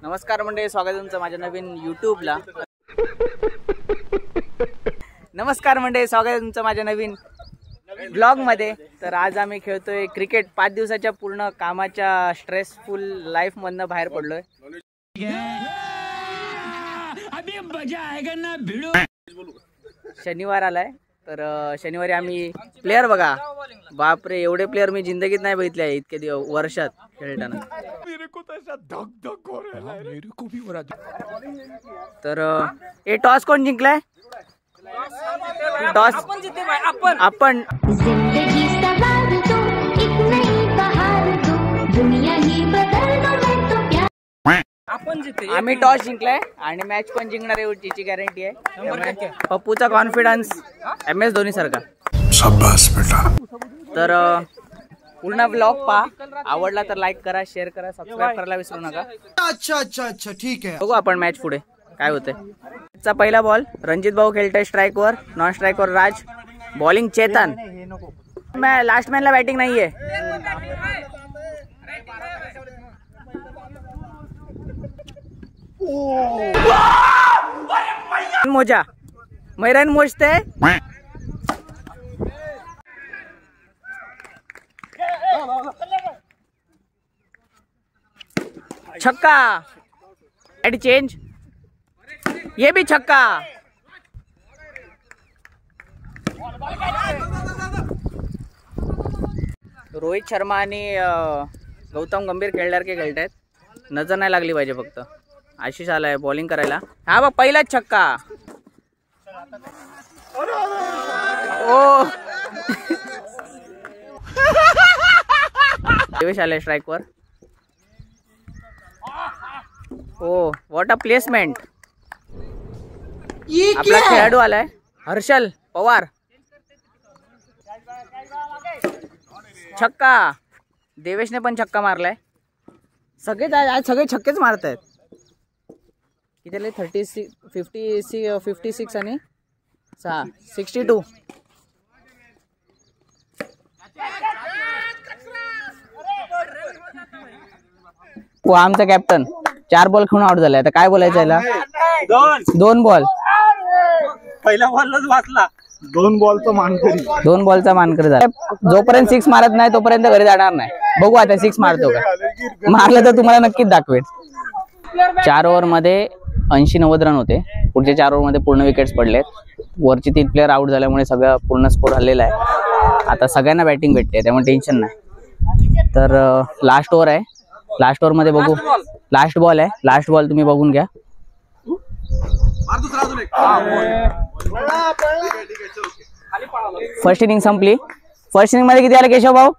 नमस्कार मंडळी, स्वागत आहे तुमचं माझ्या नवीन यूट्यूबला। नमस्कार मंडळी, स्वागत आहे तुमचं माझ्या नवीन ब्लॉग मध्ये। तर आज आम्ही खेळतोय क्रिकेट। 5 दिवसाच्या पूर्ण कामाच्या स्ट्रेसफुल लाईफ मधनं बाहेर पडलोय। अभी मजा आएगा ना भिड़ो। शनिवार आलाय, तर शनिवारी आम्ही प्लेयर बघा, बापरे एवढे प्लेयर मी जिंदगीत नाही बघितले इतके वर्षात खेळताना। मेरे को तसा धक धक हो रहा है, मेरे को भी हो रहा। तर हे टॉस कोण जिंकलाय? टॉस आपण जिंदगी सवार दो, एक नई बहार दो, दुनिया ही बदल दो, मैं तो प्यार। आपण जिंकले, आम्ही टॉस जिंकलाय आणि मॅच पण जिंकणार आहे याची गॅरंटी आहे। पप्पूचा कॉन्फिडन्स MS धोनी सारखा। शाबास बेटा। तर पूर्ण ब्लॉग पहा, आवडला तर लाईक करा, शेअर करा, सबस्क्राइब करायला विसरू नका। अच्छा ठीक आहे, बघू आपण मॅच पुढे काय होते। चा पहिला बॉल रणजित भाऊ खेळताय स्ट्राइक वर, नॉन स्ट्राइक वर राज, बॉलिंग चेतन। लास्ट मॅनला बॅटिंग नाहीये। मोजा मैरान मोजते, छक्का। एड चेंज, ये भी छक्का। रोहित शर्मा आणि गौतम गंभीर खेळल्यासारखे खेळतायत, नजर नाही लागली पाहिजे फक्त। आशिष आलाय बॉलिंग करायला, हा बघ पहिलाच छक्का। ओ देवेश आलाय स्ट्राइक वर। ओ व्हॉट अ प्लेसमेंट। आपला खेळाडू आलाय हर्षल पवार, छक्का। देवेशने पण छक्का मारलाय। आज सगळे छक्केच मारतायत। किती 36 56 आणि 62। वो आमचा कॅप्टन 4 बॉल खेळून आउट झालाय। आता काय बोलायचं याला? दोन बॉल, पहिला बॉलच वाचला, 2 बॉलचा मानकरी झाला। जोपर्यंत 6 मारत नाही तोपर्यंत घरी जाणार नाही। बघू आता 6 मारतो का, मारलं तर तुम्हाला नक्कीच दाखवेल। 4 ओव्हर मध्ये 80-90 रन होते। पुढच्या 4 ओव्हर मध्ये पूर्ण विकेट्स पडलेत। वरची 3 प्लेयर आउट झाल्यामुळे सगळं पूर्ण स्कोर हल्लेला आहे। आता सगळ्यांना बॅटिंग भेटते, त्यामुळे टेन्शन नाही। तर लास्ट ओव्हर आहे, लास्ट ओव्हर मध्ये बघू। लास्ट बॉल आहे, लास्ट बॉल तुम्ही बघून घ्या। फर्स्ट इनिंग संपली। फर्स्ट इनिंग मध्ये किती आले केशव भाऊ?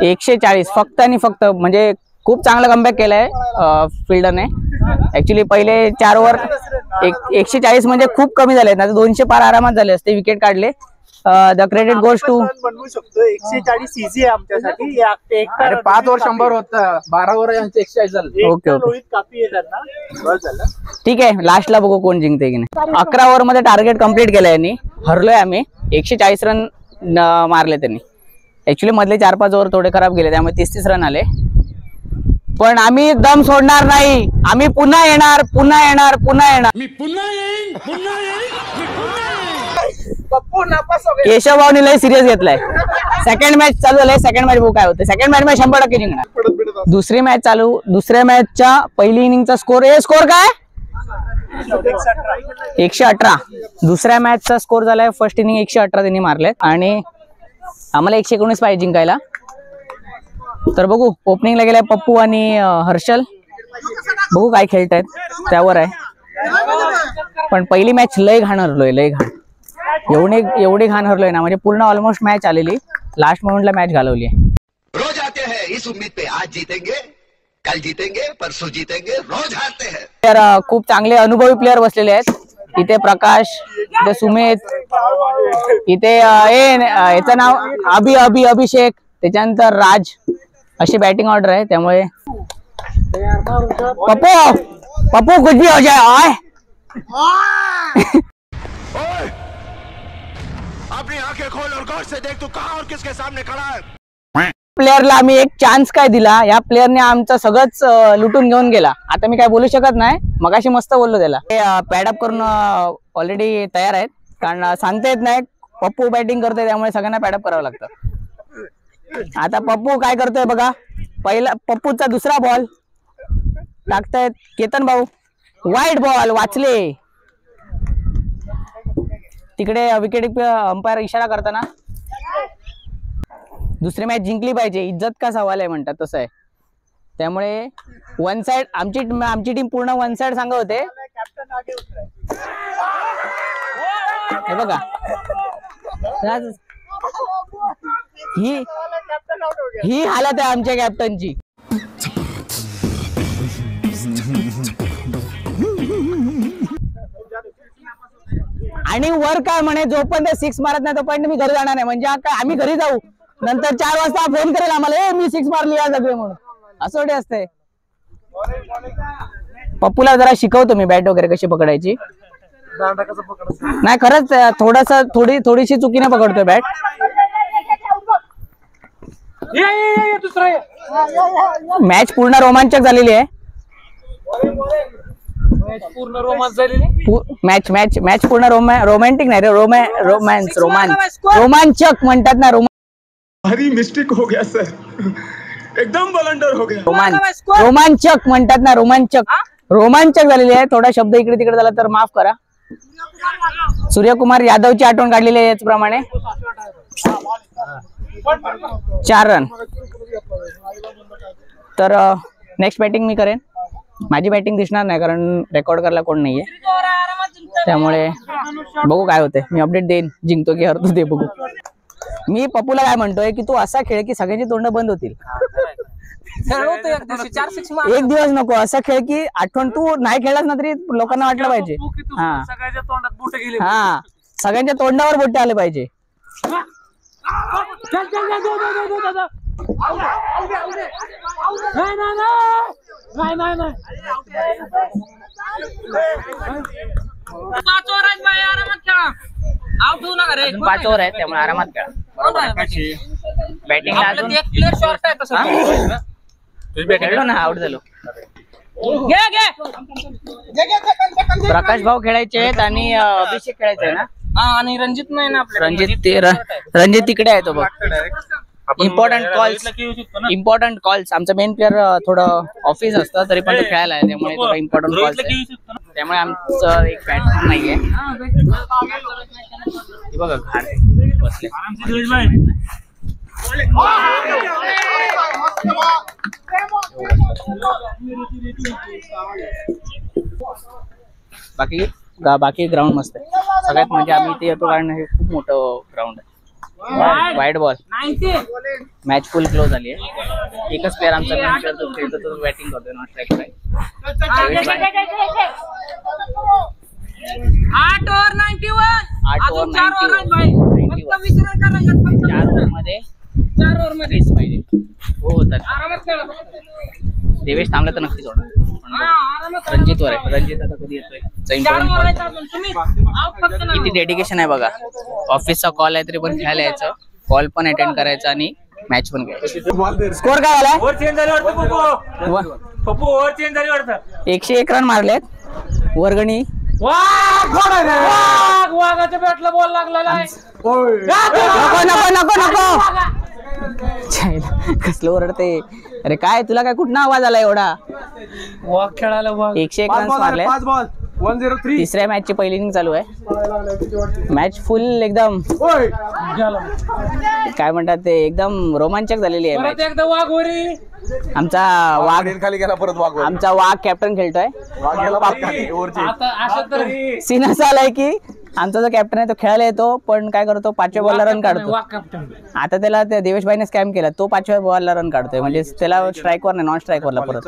140 फक्त आणि फक्त। म्हणजे खूप चांगला कमबॅक केलाय फिल्डरने। ऍक्च्युली पहिले 4 ओव्हर 140 म्हणजे खूप कमी झाले ना, 200 पार आरामात झाले असते, विकेट काढले। द क्रेडिट गोज टू बनवू शकतो। 140 इझी आहे आमच्यासाठी। 5 ओव्हर 100 होतं, 12 ओव्हर 140 झालं। ओके रोहित कापी येतात ना, बस झालं। ठीक आहे, लास्टला बघू कोण जिंकते की नाही। 11 ओव्हर मध्ये टार्गेट कम्प्लीट केलंय यांनी, हरलोय आम्ही। 140 रन मारले त्यांनी। ऍक्च्युली मधले 4-5 ओव्हर थोडे खराब गेले, त्यामुळे 30-30 रन आले। पण आम्ही दम सोडणार नाही, आम्ही पुन्हा येणार, पुन्हा येणार, पुन्हा येणार। मी पुन्हा येईन, पुन्हा येईन। केशव भाऊनी लय सिरियस घेतलाय। सेकंड मॅच चालू झालंय, सेकंड मॅच बघू काय होतं। सेकंड मॅच मध्ये 100% जिंकणार। दुसरी मॅच चालू, दुसऱ्या मॅचच्या पहिली इनिंगचा स्कोर काय? 118। दुसऱ्या मॅचचा स्कोर झालाय, फर्स्ट इनिंग 118 त्यांनी मारले आणि आम्हाला 119 पाहिजे जिंकायला। तर बघू, ओपनिंगला गेलाय पप्पू आणि हर्षल। बघू काय खेळतायत, त्यावर आहे। पण पहिली मॅच लय घाण हरलोय, लय घाण। एवढी घाण हरलोय ना, म्हणजे पूर्ण ऑलमोस्ट मॅच आलेली, लास्ट मोमेंटला मॅच घालवली आहे। रोज आते हैं इस उम्मीद पे, आज जीतेंगे, कल जीतेंगे, परसों जीतेंगे, रोज हारते हैं। तर खूप चांगले अनुभवी प्लेयर बसलेले आहेत। इथे प्रकाश, इथे सुमित, इथे याचं नाव अभिषेक, त्याच्यानंतर राज, अशी बॅटिंग ऑर्डर आहे। त्यामुळे पप्पू कुछ भी हो जाए। अपनी आंखें खोल और गौर से देख, तू कहां और किसके सामने खड़ा है। प्लेअरला आम्ही एक चान्स काय दिला, या प्लेअरने आमचं सगळंच लुटून घेऊन गेला. आता मी काय बोलू शकत नाही, मगाशी मस्त बोललो त्याला. पॅडअप करून ऑलरेडी तयार आहेत, कारण सांगता येत नाही. पप्पू बॅटिंग करतोय त्यामुळे सगळ्यांना पॅडअप करावं लागतं. आता पप्पू काय करतोय बघा. पहिला पप्पूचा दुसरा बॉल टाकतायत केतन भाऊ. वाईट बॉल वाचले. तिकडे विकेट अंपायर इशारा करताना दुसरी मॅच जिंकली पाहिजे, इज्जत का सवाल आहे म्हणतात तसं आहे. त्यामुळे वन साइड आमची टीम पूर्ण वन साइड सांगत होते. हे बघा ही हालत आहे आमच्या कॅप्टनची. आणि वर काय म्हणे, जोपर्यंत 6 मारत नाही तोपर्यंत मी घरी जाणार नाही. म्हणजे आम्ही घरी जाऊ, नंतर 4 वाजता फोन करेल आम्हाला, मी 6 मारली या सगळे म्हणून. असं थोडी असतंय. पप्पूला जरा शिकवतो मी बॅट वगैरे कशी पकडायची. नाही खरंच थोडीशी चुकीने पकडतोय बॅट. मॅच पूर्ण रोमांचक झालेली आहे. पूर्ण रोमांच झालेली मॅच पूर्ण रोमॅन्टिक नाही रे, रोमांचक म्हणतात ना. भारी मिस्टेक हो गया सर, एकदम ब्लंडर हो गया. रोमांचक म्हणतात ना, रोमांचक झालेली आहे. थोडा शब्द इकडे तिकडे झाला तर माफ करा. सूर्यकुमार यादवची आठवण काढलेली आहे याचप्रमाणे. 4 रन. तर नेक्स्ट बॅटिंग मी करेन. माझी बॅटिंग दिसणार नाही कारण रेकॉर्ड करायला कोण नाहीये, त्यामुळे बघू काय होतंय. मी अपडेट देईन, जिंकतो की हरतो ते बघू. मी पप्पूला काय म्हणतोय की तू असा खेळ की सगळ्यांची तोंड बंद होतील. एक दिवस नको, असा खेळ की आठवण तू नाही खेळलास ना तरी लोकांना वाटलं पाहिजे. हा सगळ्यांच्या तोंडावर बोटे आले पाहिजे. अजून 5 ओव्हर आहेत त्यामुळे आरामात खेळा. बॅटिंगला अजून खेळलो ना, आउट झालो. प्रकाश भाऊ खेळायचे आहेत आणि अभिषेक खेळायचे आहे ना. आणि रणजित नाही ना आपल्या. रणजित तिकडे आहे तो बघ. Important calls. आमचं मेन प्लेअर थोडं ऑफिस असतं तरी पण तो खेळायला आहे, त्यामुळे थोडं इम्पॉर्टंट कॉल्स आहे. त्यामुळे आमचं एक बॅट्समन नाहीये. बघा घाट बसले. बाकी ग्राउंड मस्त आहे. सगळ्यात म्हणजे आम्ही इथे येतो कारण हे खूप मोठं ग्राउंड आहे. Wide ball. मॅच फुल क्लोज झाली आहे. एकच प्लेअर आमचा खेळतो, तो बॅटिंग करतोय, नॉन स्ट्राईक आहे. 8 ओव्हर 91. 4 ओव्हरमध्ये 20 पाहिजे. हो होतात. देवेश थांबला तर नक्कीच होणार. रणजित वर आहे. रणजित आता कधी येतोय. किती डेडिकेशन आहे बघा. ऑफिसचा कॉल आहे तरी पण खेळायला यायचं, कॉल पण अटेंड करायचा आणि मॅच पण घ्यायची. स्कोर काय झालाय? 101 रन मारलेत. वर्गणी वाघाच्या बॅटला बॉल लागला. नको कसलं ओरडते. अरे काय तुला काय कुठं आवाज आला एवढा? वाघ खेळायला. 101 रन मारले. 103. तिसऱ्या मॅचची पहिली इनिंग चालू आहे. मॅच फुल एकदम काय म्हणतात ते एकदम रोमांचक झालेली आहे. आमचा वाघ खाली गेला परत. आमचा वाघ कॅप्टन खेळतोय. सीन असा आलाय की आमचा जो कॅप्टन आहे तो खेळायला येतो पण काय करतो 5व्या बॉलला रन काढतो. आता त्याला त्या देवेशभाईने स्कॅम केला. तो 5व्या बॉलला रन काढतोय म्हणजे त्याला स्ट्राईकवर नाही, नॉन स्ट्राईकवरला परत.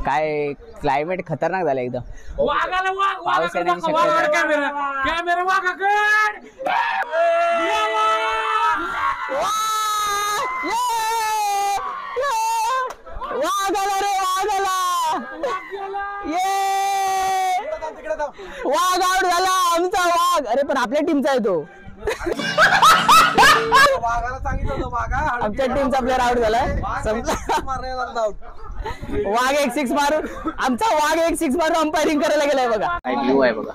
काय क्लायमेट खतरनाक झालं एकदम. पाऊस येण्याची शक्यता. वाघ आउट झाला आमचा वाघ. अरे पण आपल्या टीमचा आहे तो. आमच्या टीमचा प्लेअर आउट झालाय. वाघ एक 6 मारून आमचा वाघ एक 6 मारून अंपायरिंग करायला गेलाय बघा. काय ब्ल्यू आहे बघा.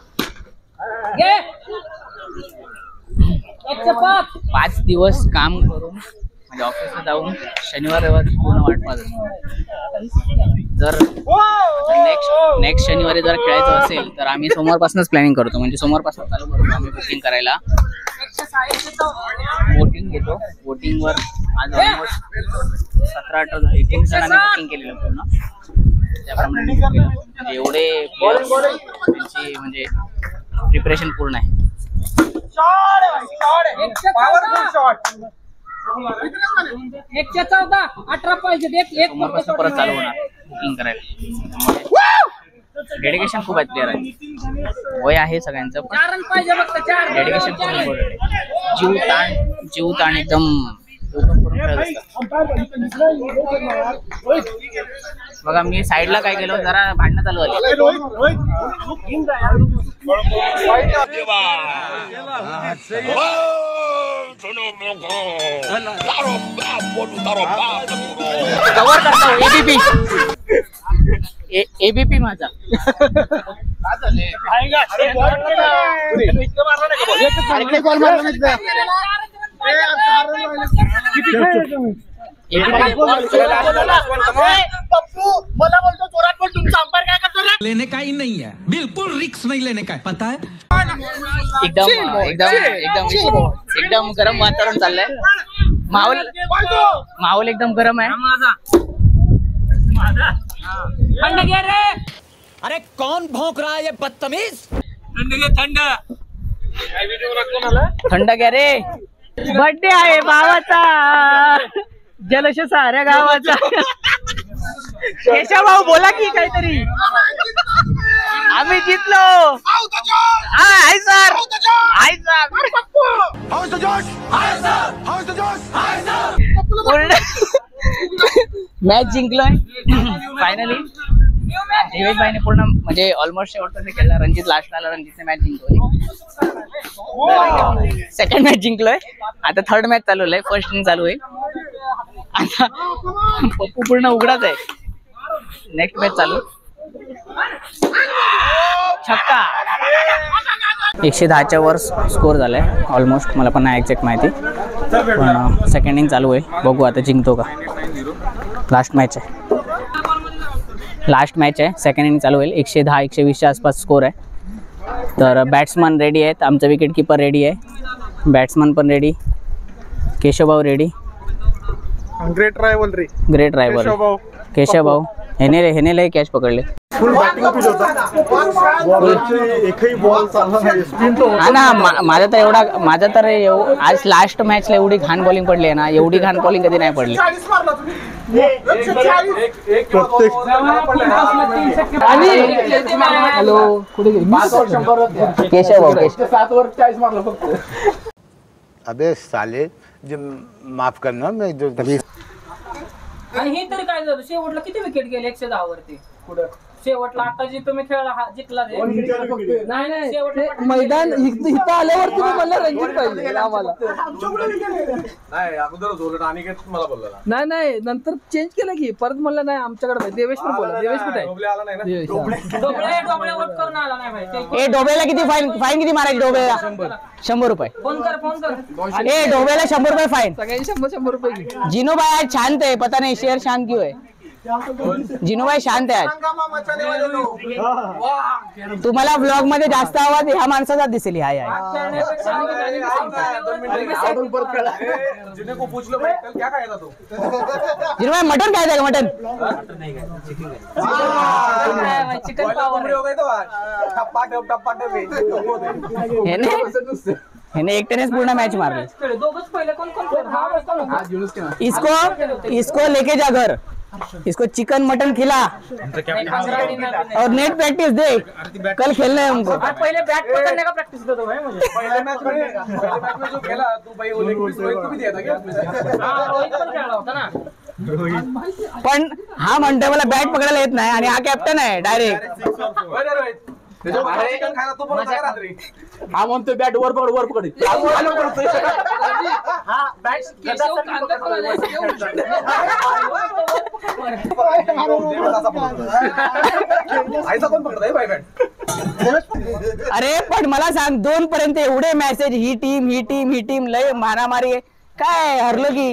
5 दिवस काम करून म्हणजे ऑफिसला जाऊन शनिवार रविवार पूर्ण वाट पाहत. जर नेक्स्ट शनिवारी जर खेळायचं असेल तर आम्ही सोमवारपासूनच प्लॅनिंग करतो. म्हणजे सोमवारपासून चालू करतो आम्ही बुकिंग करायला. वोटिंग घेतो. वोटिंगवर आज ऑलमोस्ट 17-18 19 जणांनी बुकिंग केलेलं पूर्ण. त्याप्रमाणे म्हणजे एवढे त्यांची म्हणजे प्रिपरेशन पूर्ण आहे. सोमवारपासून परत चालू होणार बुकिंग करायला. डेडिकेशन खूप आहे प्लेअर आहे. वय आहे सगळ्यांचं पण डेडिकेशन खूप इम्पॉर्टंट आहे. जीव ताण एकदम बघा. मी साईडला काय केलं जरा भांडणं चालू झाली. कव्हर करतो एबीपी एबीपी माझा. मला बोलतो जोरात बोल. तुमचा अंपायर काय करतो रे? लेने का ही नहीं है, बिल्कुल रिस्क नहीं लेने का, पता है. एकदम गरम वातावरण चाललंय. माहोल एकदम गरम आहे. अरे कौन भौंक रहा है ये बदतमीज. थंड घ्या रे. बर्थडे आहे भावाचा. जलश साऱ्या गावाचा. केशव भाऊ बोला की काहीतरी. आम्ही जिंकलो. Hi sir. Hi sir. Match जिंकलोय फायनली. देवेश भाईने पूर्ण म्हणजे ऑलमोस्ट शेवटपर्यंत खेळला. रणजित लास्ट आला. रणजितने मॅच जिंकवली. सेकंड मॅच जिंकलोय. आता थर्ड मॅच चालू आहे. फर्स्ट इनिंग चालू आहे. आता पप्पू पूर्ण उघडाच आहे. नेक्स्ट मॅच चालू. छक्का. 110च्या वर स्कोर झालाय ऑलमोस्ट. मला पण नाही एक्झॅक्ट माहिती. पण सेकंड इनिंग चालू आहे. बघू आता जिंकतो का. लास्ट मॅच आहे. सेकंड इनिंग चालू होईल. 110-120च्या आसपास स्कोर आहे. तर बॅट्समन रेडी आहेत. आमचा विकेट किपर रेडी आहे. बॅट्समन पण रेडी. केशवभाऊ रेडी. Great rivalry. केशव भाऊ हेने लय कॅच पकडले. हा ना. माझा तर आज लास्ट मॅचला एवढी घाण बॉलिंग पडली आहे ना. एवढी घाण बॉलिंग कधी नाही पडली. हॅलो कुठे केशव भाऊ. 7 वर 40 मारलं फक्त. अबे साले जे माफ करना मैं जो तभी. आणि हे तरी काय झालं. शेवटला किती विकेट गेले 110 वरती. शेवटला आता जे तुम्ही खेळला जिंकला. नाही शेवटला मैदान इथं आल्यावर तुम्ही म्हणलं रणजित पाहिजे आम्हाला. नाही नंतर चेंज केलं की परत म्हणलं नाही आमच्याकडे. देवेश पण बोला. देवेश कुठे आहे. डोबळे करून आला नाही भाई. डोब्याला किती फाईन किती मारायची. डोब्याला 100 रुपये. फोन कर. डोब्याला 100 रुपये फाईन. सगळ्यांनी 100 रुपये. जिनू भाई आज शांत है. पता नहीं शेर शांत क्यों है. जिनू भाई शांत आहे आज. तुम्हाला ब्लॉग मध्ये जास्त आवाज ह्या माणसाचा दिसेल. हाय जिनू भाई मटन खायचं का. Mutton chicken power. ह्याने एकट्यानेच पूर्ण मॅच मारली. दोघंच पहिले कोण इसको लेके जा घर. इसको चिकन मटन खिला और नेट प्रैक्टिस दे. कल खेलना है हमको. पहले बैट पकड़ने का प्रैक्टिस दे दो भाई मुझे. पहले मैच में जो खेला तू भाई वो लेग पीस रोहित को भी दिया था क्या. रोहित पण खेळला होता ना. पण हा म्हणतोय मला बॅट पकडायला येत नाही आणि हा कॅप्टन आहे डायरेक्ट. हा म्हणतो बॅट वर पकड वर पकड हा बॅट अरे पण मला सांग 2 पर्यंत एवढे मॅसेज ही टीम लय मारामारी आहे. काय हरलो की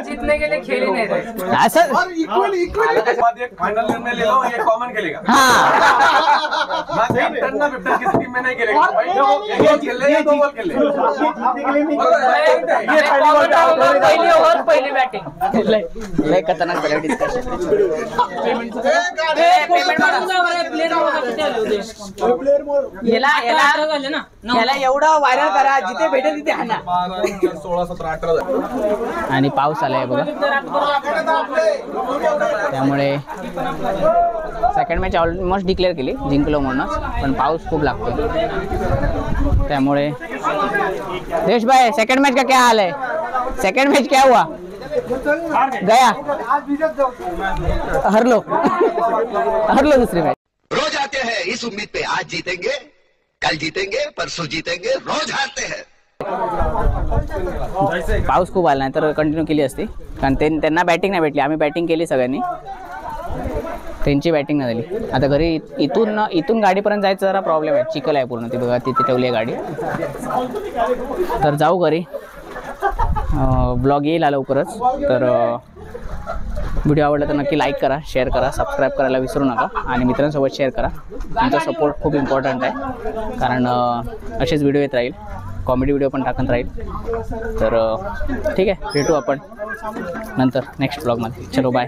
जितने गेले खेळले नाही रे. असं फाइनल निर्णय ले लो, ये कॉमन खेलेगा। हा ना कैप्टन ना विप्टन किसी टीम में नहीं खेलेगा भाई, एक खेले या 2 बॉल खेले। पहिली ओव्हर पहिली बॅटिंग. लय खतरनाक झालं डिस्कशन. याला एवढं व्हायरल करा, जिथे भेटेल तिथे हाना. 16, 17, 18 आणि पाऊस आलाय बघा, त्यामुळे सेकंड मॅच ऑलमोस्ट डिक्लेअर केली जिंकलो म्हणूनच, पण पाऊस खूप लागतो. त्यामुळे देश भाई सेकंड मैच का क्या हाल है? सेकंड मैच क्या हुआ? गया हर लो दूसरी मैच. रोज आते हैं इस उम्मीद पे आज जीतेंगे, कल जीतेंगे, परसों जीतेंगे, रोज हारते हैं. पाऊस खूप आला नाही तर कंटिन्यू केली असती, कारण त्यांना बॅटिंग नाही भेटली. आम्ही बॅटिंग केली सगळ्यांनी, त्यांची बॅटिंग नाही झाली. आता घरी इथून गाडीपर्यंत जायचं जरा प्रॉब्लेम आहे, चिखल आहे पूर्ण. ती बघा तिथे ठेवली आहे गाडी. तर जाऊ घरी. ब्लॉग येईल लवकरच. तर व्हिडिओ आवडला तर नक्की लाईक करा, शेअर करा, सबस्क्राईब करायला विसरू नका आणि मित्रांसोबत शेअर करा. तुमचा सपोर्ट खूप इम्पॉर्टंट आहे, कारण असेच व्हिडिओ येत राहील, कॉमेडी व्हिडिओ पण टाकत राहील. तर ठीक आहे, भेटू आपण नंतर नेक्स्ट ब्लॉगमध्ये. चलो बाय.